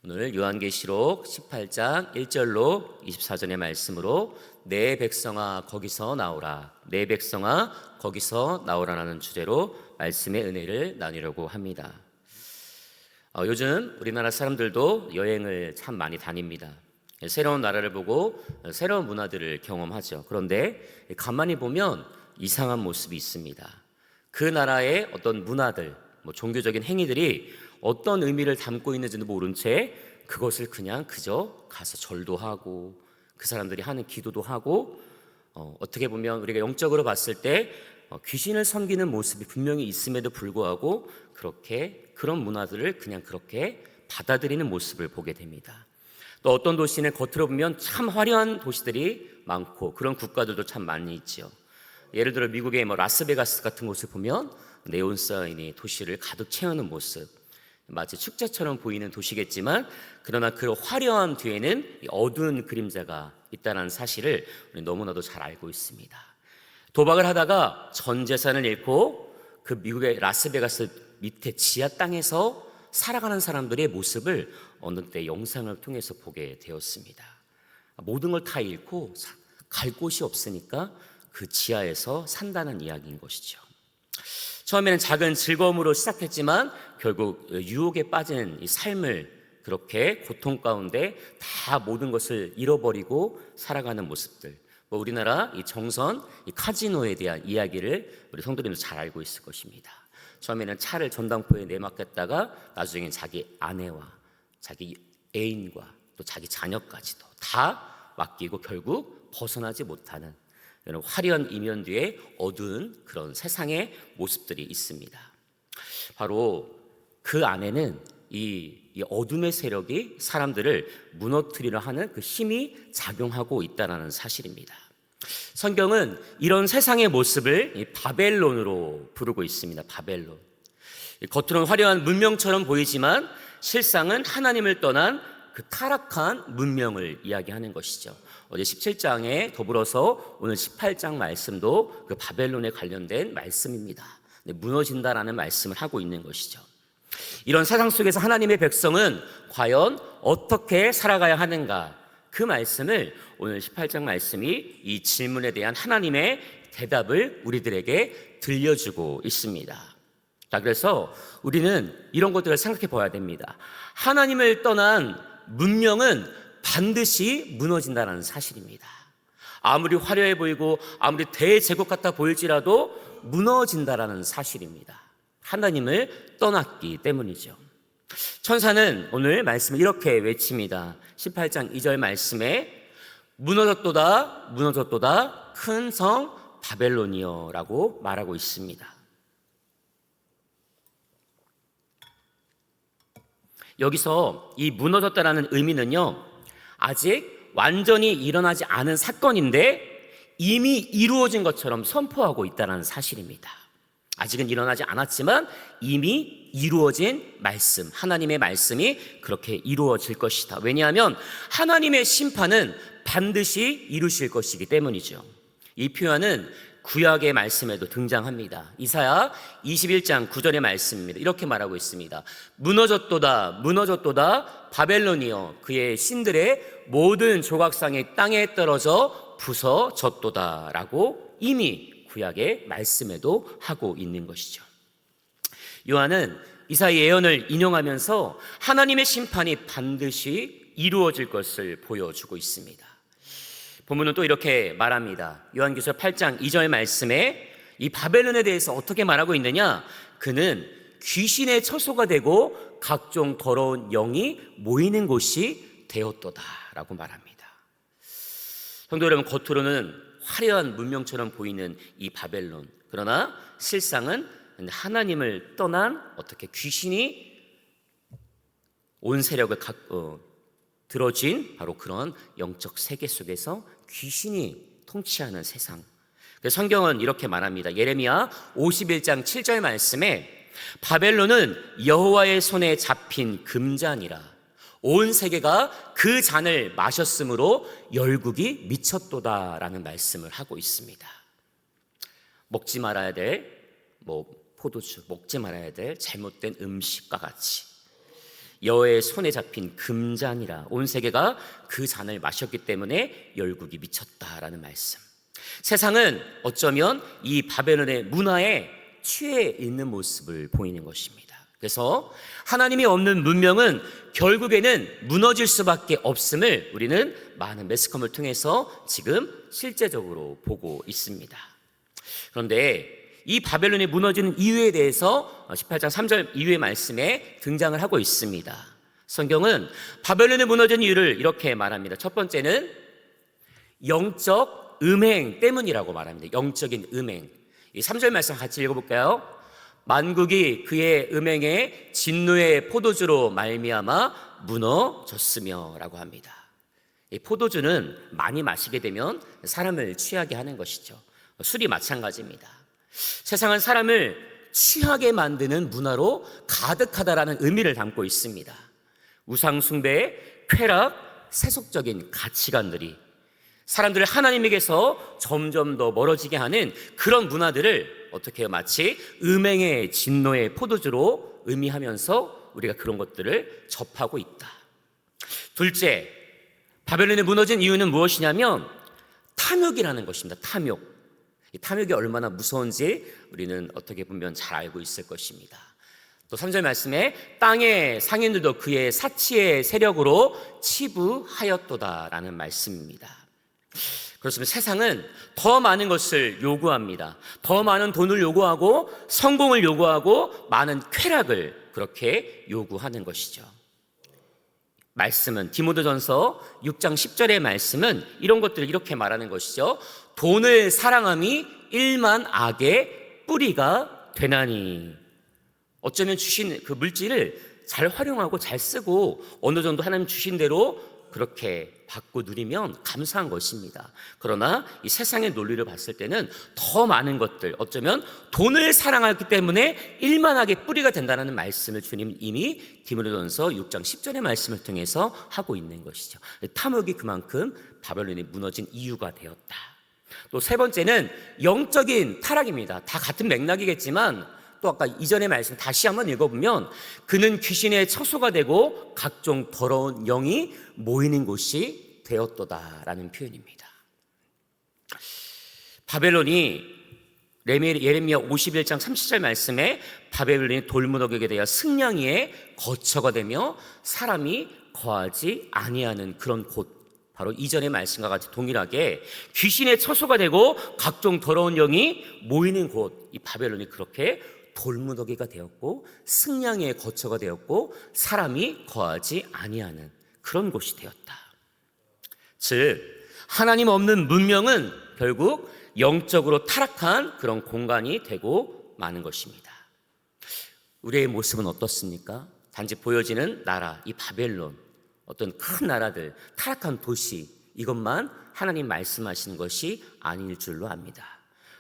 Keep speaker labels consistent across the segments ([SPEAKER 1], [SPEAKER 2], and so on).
[SPEAKER 1] 오늘 요한계시록 18장 1절로 24절의 말씀으로 내 백성아 거기서 나오라, 내 백성아 거기서 나오라라는 주제로 말씀의 은혜를 나누려고 합니다. 요즘 우리나라 사람들도 여행을 참 많이 다닙니다. 새로운 나라를 보고 새로운 문화들을 경험하죠. 그런데 가만히 보면 이상한 모습이 있습니다. 그 나라의 어떤 문화들, 종교적인 행위들이 어떤 의미를 담고 있는지도 모른 채 그것을 그저 가서 절도 하고 그 사람들이 하는 기도도 하고 어떻게 보면 우리가 영적으로 봤을 때 귀신을 섬기는 모습이 분명히 있음에도 불구하고 그런 문화들을 그렇게 받아들이는 모습을 보게 됩니다. 또 어떤 도시는 겉으로 보면 참 화려한 도시들이 많고 그런 국가들도 참 많이 있죠. 예를 들어 미국의 라스베가스 같은 곳을 보면 네온 사인이 도시를 가득 채우는 모습, 마치 축제처럼 보이는 도시겠지만 그러나 그 화려함 뒤에는 어두운 그림자가 있다는 사실을 우리 너무나도 잘 알고 있습니다. 도박을 하다가 전 재산을 잃고 그 미국의 라스베가스 밑에 지하 땅에서 살아가는 사람들의 모습을 어느 때 영상을 통해서 보게 되었습니다. 모든 걸 다 잃고 갈 곳이 없으니까 그 지하에서 산다는 이야기인 것이죠. 처음에는 작은 즐거움으로 시작했지만 결국 유혹에 빠진 이 삶을 그렇게 고통 가운데 다 모든 것을 잃어버리고 살아가는 모습들, 우리나라 이 정선, 이 카지노에 대한 이야기를 우리 성도님도 잘 알고 있을 것입니다. 처음에는 차를 전당포에 내맡겼다가 나중엔 자기 아내와 자기 애인과 또 자기 자녀까지도 다 맡기고 결국 벗어나지 못하는 이런 화려한 이면 뒤에 어두운 그런 세상의 모습들이 있습니다. 바로 그 안에는 이 어둠의 세력이 사람들을 무너뜨리려 하는 그 힘이 작용하고 있다는 사실입니다. 성경은 이런 세상의 모습을 바벨론으로 부르고 있습니다. 바벨론. 겉으로는 화려한 문명처럼 보이지만 실상은 하나님을 떠난 그 타락한 문명을 이야기하는 것이죠. 어제 17장에 더불어서 오늘 18장 말씀도 그 바벨론에 관련된 말씀입니다. 무너진다라는 말씀을 하고 있는 것이죠. 이런 세상 속에서 하나님의 백성은 과연 어떻게 살아가야 하는가? 그 말씀을 오늘 18장 말씀이 이 질문에 대한 하나님의 대답을 우리들에게 들려주고 있습니다. 자, 그래서 우리는 이런 것들을 생각해 봐야 됩니다. 하나님을 떠난 문명은 반드시 무너진다는 사실입니다. 아무리 화려해 보이고 아무리 대제국 같아 보일지라도 무너진다라는 사실입니다. 하나님을 떠났기 때문이죠. 천사는 오늘 말씀을 이렇게 외칩니다. 18장 2절 말씀에 무너졌도다 무너졌도다 큰 성 바벨론이여 라고 말하고 있습니다. 여기서 이 무너졌다라는 의미는요, 아직 완전히 일어나지 않은 사건인데 이미 이루어진 것처럼 선포하고 있다는 사실입니다. 아직은 일어나지 않았지만 이미 이루어진 말씀, 하나님의 말씀이 그렇게 이루어질 것이다. 왜냐하면 하나님의 심판은 반드시 이루실 것이기 때문이죠. 이 표현은 구약의 말씀에도 등장합니다. 이사야 21장 9절의 말씀입니다. 이렇게 말하고 있습니다. 무너졌도다 무너졌도다 바벨론이여 그의 신들의 모든 조각상이 땅에 떨어져 부서졌도다 라고 이미 구약의 말씀에도 하고 있는 것이죠. 요한은 이사야 예언을 인용하면서 하나님의 심판이 반드시 이루어질 것을 보여주고 있습니다. 본문은 또 이렇게 말합니다. 요한계시록 8장 2절 말씀에 이 바벨론에 대해서 어떻게 말하고 있느냐? 그는 귀신의 처소가 되고 각종 더러운 영이 모이는 곳이 되었도다 라고 말합니다. 성도 여러분, 겉으로는 화려한 문명처럼 보이는 이 바벨론, 그러나 실상은 하나님을 떠난 어떻게 귀신이 온 세력을 들어진 바로 그런 영적 세계 속에서 귀신이 통치하는 세상. 성경은 이렇게 말합니다. 예레미야 51장 7절 말씀에 바벨론은 여호와의 손에 잡힌 금잔이라 온 세계가 그 잔을 마셨으므로 열국이 미쳤도다라는 말씀을 하고 있습니다. 먹지 말아야 될 포도주, 먹지 말아야 될 잘못된 음식과 같이 여호와의 손에 잡힌 금잔이라. 온 세계가 그 잔을 마셨기 때문에 열국이 미쳤다라는 말씀. 세상은 어쩌면 이 바벨론의 문화에 취해 있는 모습을 보이는 것입니다. 그래서 하나님이 없는 문명은 결국에는 무너질 수밖에 없음을 우리는 많은 매스컴을 통해서 지금 실제적으로 보고 있습니다. 그런데 이 바벨론이 무너지는 이유에 대해서 18장 3절 이후의 말씀에 등장을 하고 있습니다. 성경은 바벨론이 무너진 이유를 이렇게 말합니다. 첫 번째는 영적 음행 때문이라고 말합니다. 영적인 음행. 이 3절 말씀 같이 읽어볼까요? 만국이 그의 음행에 진노의 포도주로 말미암아 무너졌으며 라고 합니다. 이 포도주는 많이 마시게 되면 사람을 취하게 하는 것이죠. 술이 마찬가지입니다. 세상은 사람을 취하게 만드는 문화로 가득하다라는 의미를 담고 있습니다. 우상숭배, 쾌락, 세속적인 가치관들이 사람들을 하나님에게서 점점 더 멀어지게 하는 그런 문화들을 어떻게 해요? 마치 음행의 진노의 포도주로 의미하면서 우리가 그런 것들을 접하고 있다. 둘째, 바벨론이 무너진 이유는 무엇이냐면 탐욕이라는 것입니다. 탐욕. 이 탐욕이 얼마나 무서운지 우리는 어떻게 보면 잘 알고 있을 것입니다. 또 3절 말씀에 땅의 상인들도 그의 사치의 세력으로 치부하였도다라는 말씀입니다. 그렇습니다. 세상은 더 많은 것을 요구합니다. 더 많은 돈을 요구하고 성공을 요구하고 많은 쾌락을 그렇게 요구하는 것이죠. 말씀은 디모데전서 6장 10절의 말씀은 이런 것들을 이렇게 말하는 것이죠. 돈을 사랑함이 일만 악의 뿌리가 되나니. 어쩌면 주신 그 물질을 잘 활용하고 잘 쓰고 어느 정도 하나님 주신 대로 그렇게 받고 누리면 감사한 것입니다. 그러나 이 세상의 논리를 봤을 때는 더 많은 것들, 어쩌면 돈을 사랑하기 때문에 일만하게 뿌리가 된다는 말씀을 주님 이미 디모데전서 6장 10절의 말씀을 통해서 하고 있는 것이죠. 탐욕이 그만큼 바벨론이 무너진 이유가 되었다. 또 세 번째는 영적인 타락입니다. 다 같은 맥락이겠지만 또 아까 이전의 말씀 다시 한번 읽어보면 그는 귀신의 처소가 되고 각종 더러운 영이 모이는 곳이 되었도다라는 표현입니다. 바벨론이 예레미야 51장 30절 말씀에 바벨론이 돌무더기에 대하여 승냥이의 거처가 되며 사람이 거하지 아니하는 그런 곳, 바로 이전의 말씀과 같이 동일하게 귀신의 처소가 되고 각종 더러운 영이 모이는 곳, 이 바벨론이 그렇게 돌무더기가 되었고 승냥이의 거처가 되었고 사람이 거하지 아니하는 그런 곳이 되었다. 즉 하나님 없는 문명은 결국 영적으로 타락한 그런 공간이 되고 마는 것입니다. 우리의 모습은 어떻습니까? 단지 보여지는 나라, 이 바벨론, 어떤 큰 나라들, 타락한 도시, 이것만 하나님 말씀하시는 것이 아닐 줄로 압니다.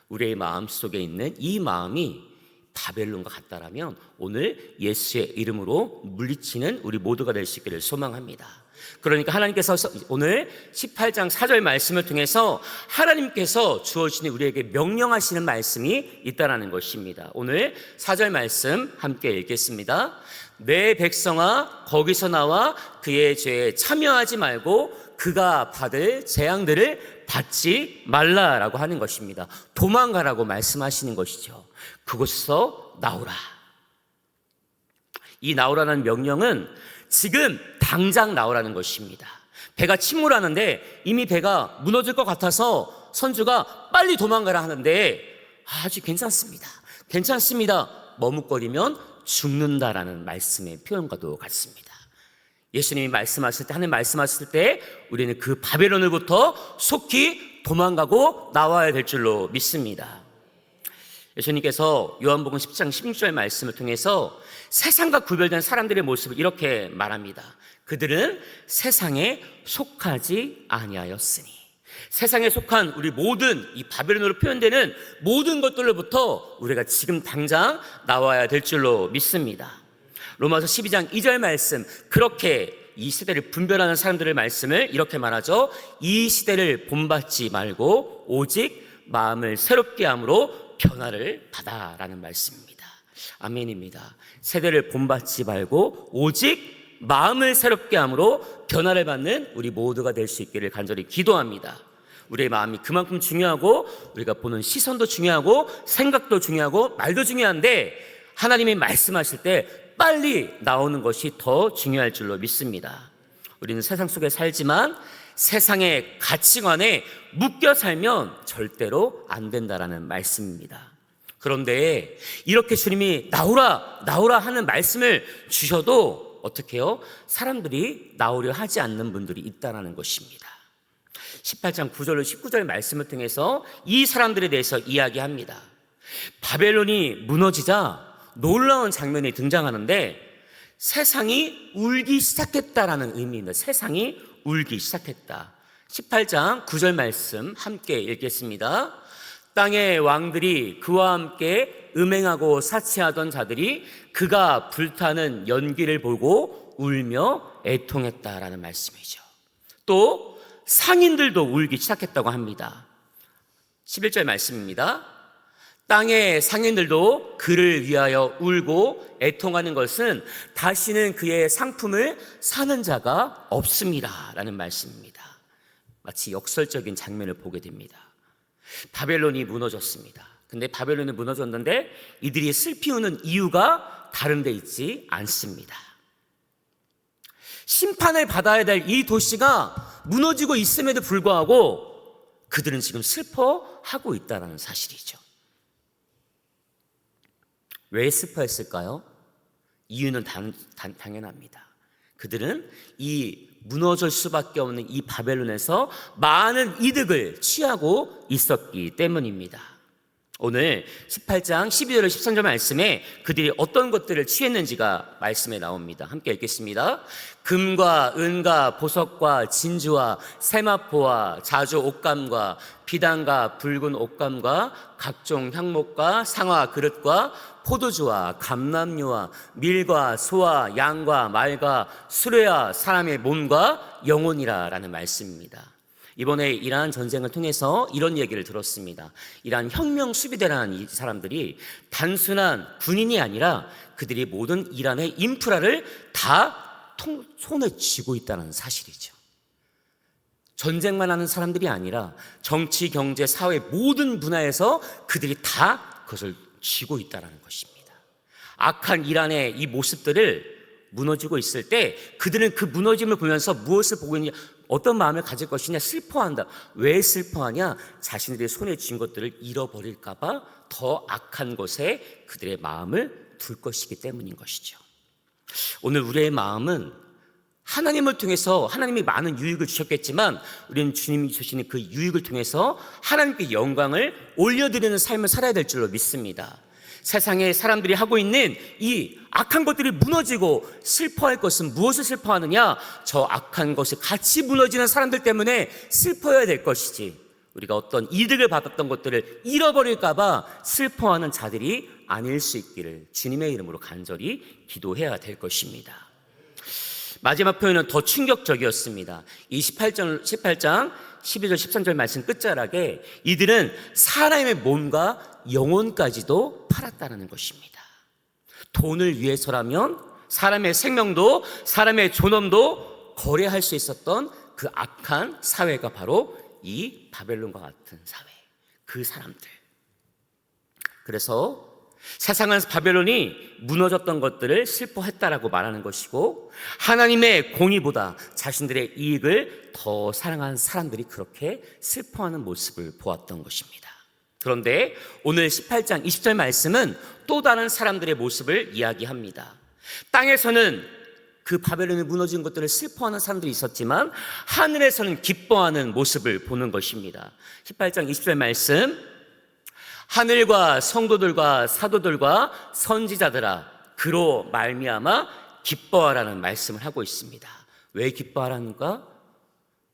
[SPEAKER 1] 우리의 마음 속에 있는 이 마음이 바벨론과 같다라면 오늘 예수의 이름으로 물리치는 우리 모두가 될 수 있기를 소망합니다. 그러니까 하나님께서 오늘 18장 4절 말씀을 통해서 하나님께서 주어지는 우리에게 명령하시는 말씀이 있다라는 것입니다. 오늘 4절 말씀 함께 읽겠습니다. 내 백성아 거기서 나와 그의 죄에 참여하지 말고 그가 받을 재앙들을 받지 말라라고 하는 것입니다. 도망가라고 말씀하시는 것이죠. 그곳에서 나오라. 이 나오라는 명령은 지금 당장 나오라는 것입니다. 배가 침몰하는데 이미 배가 무너질 것 같아서 선주가 빨리 도망가라 하는데 아주 괜찮습니다. 머뭇거리면 죽는다라는 말씀의 표현과도 같습니다. 예수님이 말씀하실 때, 하나님 말씀하실 때 우리는 그 바벨론으로부터 속히 도망가고 나와야 될 줄로 믿습니다. 예수님께서 요한복음 10장 16절 말씀을 통해서 세상과 구별된 사람들의 모습을 이렇게 말합니다. 그들은 세상에 속하지 아니하였으니. 세상에 속한 우리 모든 이 바벨론으로 표현되는 모든 것들로부터 우리가 지금 당장 나와야 될 줄로 믿습니다. 로마서 12장 2절 말씀, 그렇게 이 시대를 분별하는 사람들의 말씀을 이렇게 말하죠. 이 시대를 본받지 말고 오직 마음을 새롭게 함으로 변화를 받아라는 말씀입니다. 아멘입니다. 세대를 본받지 말고 오직 마음을 새롭게 함으로 변화를 받는 우리 모두가 될 수 있기를 간절히 기도합니다. 우리의 마음이 그만큼 중요하고 우리가 보는 시선도 중요하고 생각도 중요하고 말도 중요한데 하나님이 말씀하실 때 빨리 나오는 것이 더 중요할 줄로 믿습니다. 우리는 세상 속에 살지만 세상의 가치관에 묶여 살면 절대로 안 된다라는 말씀입니다. 그런데 이렇게 주님이 나오라 나오라 하는 말씀을 주셔도 어떻게 해요? 사람들이 나오려 하지 않는 분들이 있다는 것입니다. 18장 9절로 19절 말씀을 통해서 이 사람들에 대해서 이야기합니다. 바벨론이 무너지자 놀라운 장면이 등장하는데 세상이 울기 시작했다라는 의미입니다. 세상이 울기 시작했다. 18장 9절 말씀 함께 읽겠습니다. 땅의 왕들이 그와 함께 음행하고 사치하던 자들이 그가 불타는 연기를 보고 울며 애통했다라는 말씀이죠. 또 상인들도 울기 시작했다고 합니다. 11절 말씀입니다. 땅의 상인들도 그를 위하여 울고 애통하는 것은 다시는 그의 상품을 사는 자가 없습니다 라는 말씀입니다. 마치 역설적인 장면을 보게 됩니다. 바벨론이 무너졌습니다. 근데 바벨론이 무너졌는데 이들이 슬피 우는 이유가 다른 데 있지 않습니다. 심판을 받아야 될 이 도시가 무너지고 있음에도 불구하고 그들은 지금 슬퍼하고 있다는 사실이죠. 왜 슬퍼했을까요? 이유는 당연합니다. 그들은 이 무너질 수밖에 없는 이 바벨론에서 많은 이득을 취하고 있었기 때문입니다. 오늘 18장 12절로 13절 말씀에 그들이 어떤 것들을 취했는지가 말씀에 나옵니다. 함께 읽겠습니다. 금과 은과 보석과 진주와 세마포와 자주 옷감과 비단과 붉은 옷감과 각종 향목과 상화 그릇과 포도주와 감람류와 밀과 소와 양과 말과 수레와 사람의 몸과 영혼이라 라는 말씀입니다. 이번에 이란 전쟁을 통해서 이런 얘기를 들었습니다. 이란 혁명 수비대라는 이 사람들이 단순한 군인이 아니라 그들이 모든 이란의 인프라를 다 손에 쥐고 있다는 사실이죠. 전쟁만 하는 사람들이 아니라 정치, 경제, 사회 모든 분야에서 그들이 다 그것을 쥐고 있다는 것입니다. 악한 이란의 이 모습들을 무너지고 있을 때 그들은 그 무너짐을 보면서 무엇을 보고 있느냐, 어떤 마음을 가질 것이냐, 슬퍼한다. 왜 슬퍼하냐? 자신들의 손에 쥔 것들을 잃어버릴까 봐 더 악한 것에 그들의 마음을 둘 것이기 때문인 것이죠. 오늘 우리의 마음은 하나님을 통해서 하나님이 많은 유익을 주셨겠지만 우리는 주님이 주시는 그 유익을 통해서 하나님께 영광을 올려드리는 삶을 살아야 될 줄로 믿습니다. 세상에 사람들이 하고 있는 이 악한 것들이 무너지고 슬퍼할 것은 무엇을 슬퍼하느냐? 저 악한 것이 같이 무너지는 사람들 때문에 슬퍼해야 될 것이지, 우리가 어떤 이득을 받았던 것들을 잃어버릴까 봐 슬퍼하는 자들이 아닐 수 있기를 주님의 이름으로 간절히 기도해야 될 것입니다. 마지막 표현은 더 충격적이었습니다. 이 18장 12절 13절 말씀 끝자락에 이들은 사람의 몸과 영혼까지도 팔았다는 것입니다. 돈을 위해서라면 사람의 생명도 사람의 존엄도 거래할 수 있었던 그 악한 사회가 바로 이 바벨론과 같은 사회, 그 사람들. 그래서 세상은 바벨론이 무너졌던 것들을 슬퍼했다라고 말하는 것이고 하나님의 공의보다 자신들의 이익을 더 사랑한 사람들이 그렇게 슬퍼하는 모습을 보았던 것입니다. 그런데 오늘 18장 20절 말씀은 또 다른 사람들의 모습을 이야기합니다. 땅에서는 그 바벨론이 무너진 것들을 슬퍼하는 사람들이 있었지만 하늘에서는 기뻐하는 모습을 보는 것입니다. 18장 20절 말씀, 하늘과 성도들과 사도들과 선지자들아 그로 말미암아 기뻐하라는 말씀을 하고 있습니다. 왜 기뻐하라는가?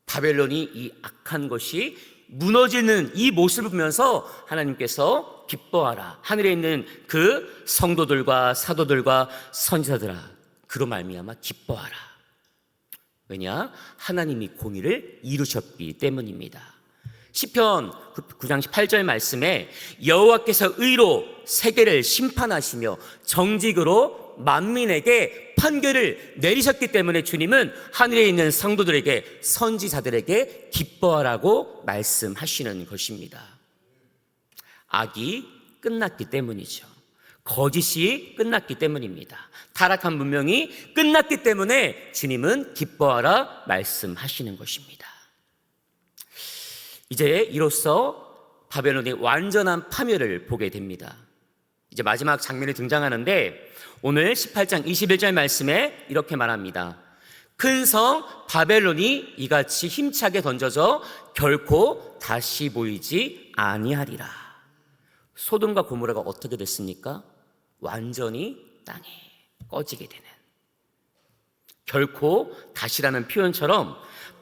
[SPEAKER 1] 바벨론이 이 악한 것이 무너지는 이 모습을 보면서 하나님께서 기뻐하라, 하늘에 있는 그 성도들과 사도들과 선지자들아 그로 말미암아 기뻐하라. 왜냐? 하나님이 공의를 이루셨기 때문입니다. 시편 9장 18절 말씀에 여호와께서 의로 세계를 심판하시며 정직으로 만민에게 판결을 내리셨기 때문에 주님은 하늘에 있는 성도들에게, 선지자들에게 기뻐하라고 말씀하시는 것입니다. 악이 끝났기 때문이죠. 거짓이 끝났기 때문입니다. 타락한 문명이 끝났기 때문에 주님은 기뻐하라 말씀하시는 것입니다. 이제 이로써 바벨론의 완전한 파멸을 보게 됩니다. 이제 마지막 장면이 등장하는데 오늘 18장 21절 말씀에 이렇게 말합니다. 큰 성 바벨론이 이같이 힘차게 던져져 결코 다시 보이지 아니하리라. 소돔과 고모라가 어떻게 됐습니까? 완전히 땅에 꺼지게 되는, 결코 다시라는 표현처럼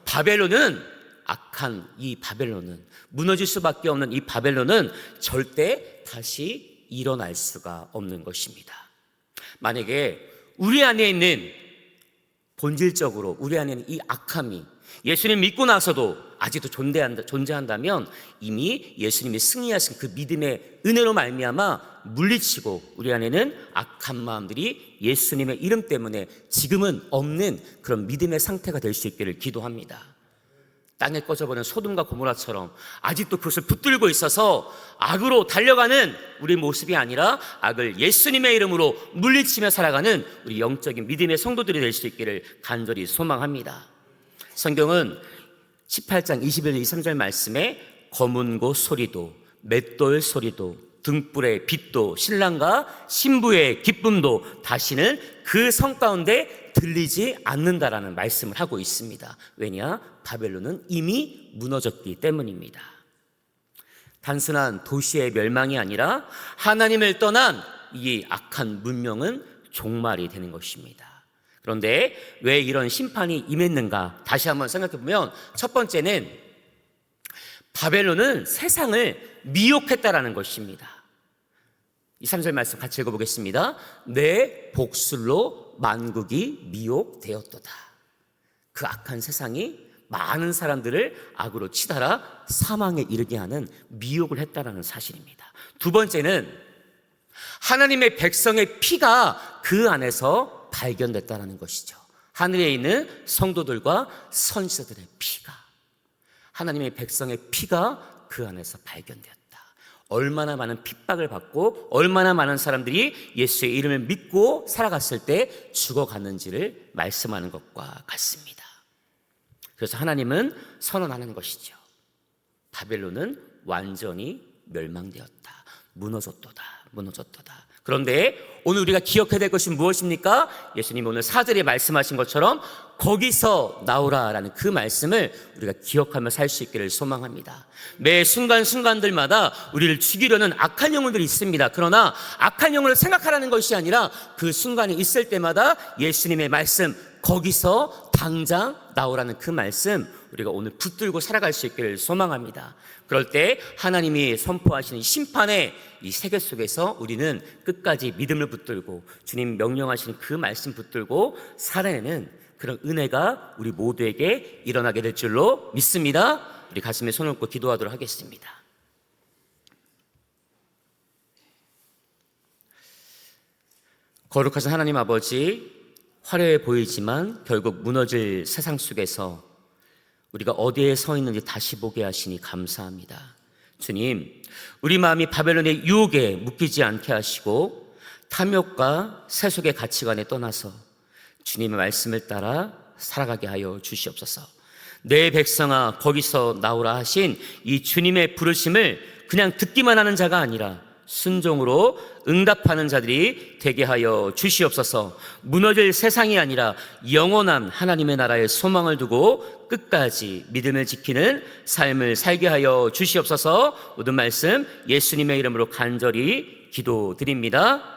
[SPEAKER 1] 바벨론은, 악한 이 바벨론은, 무너질 수밖에 없는 이 바벨론은 절대 다시 일어날 수가 없는 것입니다. 만약에 우리 안에 있는, 본질적으로 우리 안에 있는 이 악함이 예수님 믿고 나서도 아직도 존재한다면 이미 예수님이 승리하신 그 믿음의 은혜로 말미암아 물리치고 우리 안에는 악한 마음들이 예수님의 이름 때문에 지금은 없는 그런 믿음의 상태가 될 수 있기를 기도합니다. 땅에 꺼져버린 소돔과 고모라처럼 아직도 그것을 붙들고 있어서 악으로 달려가는 우리 모습이 아니라 악을 예수님의 이름으로 물리치며 살아가는 우리 영적인 믿음의 성도들이 될 수 있기를 간절히 소망합니다. 성경은 18장 21절 23절 말씀에 검은 곳 소리도, 맷돌 소리도, 등불의 빛도, 신랑과 신부의 기쁨도 다시는 그 성 가운데 들리지 않는다라는 말씀을 하고 있습니다. 왜냐? 바벨론은 이미 무너졌기 때문입니다. 단순한 도시의 멸망이 아니라 하나님을 떠난 이 악한 문명은 종말이 되는 것입니다. 그런데 왜 이런 심판이 임했는가? 다시 한번 생각해 보면 첫 번째는 바벨론은 세상을 미혹했다라는 것입니다. 이 3절 말씀 같이 읽어보겠습니다. 내 복술로 만국이 미혹되었도다. 그 악한 세상이 많은 사람들을 악으로 치달아 사망에 이르게 하는 미혹을 했다라는 사실입니다. 두 번째는 하나님의 백성의 피가 그 안에서 발견됐다는 것이죠. 하늘에 있는 성도들과 선지자들의 피가, 하나님의 백성의 피가 그 안에서 발견되었다. 얼마나 많은 핍박을 받고 얼마나 많은 사람들이 예수의 이름을 믿고 살아갔을 때 죽어갔는지를 말씀하는 것과 같습니다. 그래서 하나님은 선언하는 것이죠. 바벨론은 완전히 멸망되었다. 무너졌도다. 그런데 오늘 우리가 기억해야 될 것이 무엇입니까? 예수님 오늘 4절에 말씀하신 것처럼 거기서 나오라라는 그 말씀을 우리가 기억하며 살 수 있기를 소망합니다. 매 순간순간들마다 우리를 죽이려는 악한 영혼들이 있습니다. 그러나 악한 영혼을 생각하라는 것이 아니라 그 순간이 있을 때마다 예수님의 말씀, 거기서 당장 나오라는 그 말씀 우리가 오늘 붙들고 살아갈 수 있기를 소망합니다. 그럴 때 하나님이 선포하시는 심판의 이 세계 속에서 우리는 끝까지 믿음을 붙들고 주님 명령하시는 그 말씀 붙들고 살아내는 그런 은혜가 우리 모두에게 일어나게 될 줄로 믿습니다. 우리 가슴에 손을 얹고 기도하도록 하겠습니다. 거룩하신 하나님 아버지, 화려해 보이지만 결국 무너질 세상 속에서 우리가 어디에 서 있는지 다시 보게 하시니 감사합니다. 주님, 우리 마음이 바벨론의 유혹에 묶이지 않게 하시고 탐욕과 세속의 가치관에 떠나서 주님의 말씀을 따라 살아가게 하여 주시옵소서. 내 백성아 거기서 나오라 하신 이 주님의 부르심을 그냥 듣기만 하는 자가 아니라 순종으로 응답하는 자들이 되게 하여 주시옵소서. 무너질 세상이 아니라 영원한 하나님의 나라의 소망을 두고 끝까지 믿음을 지키는 삶을 살게 하여 주시옵소서. 모든 말씀 예수님의 이름으로 간절히 기도드립니다.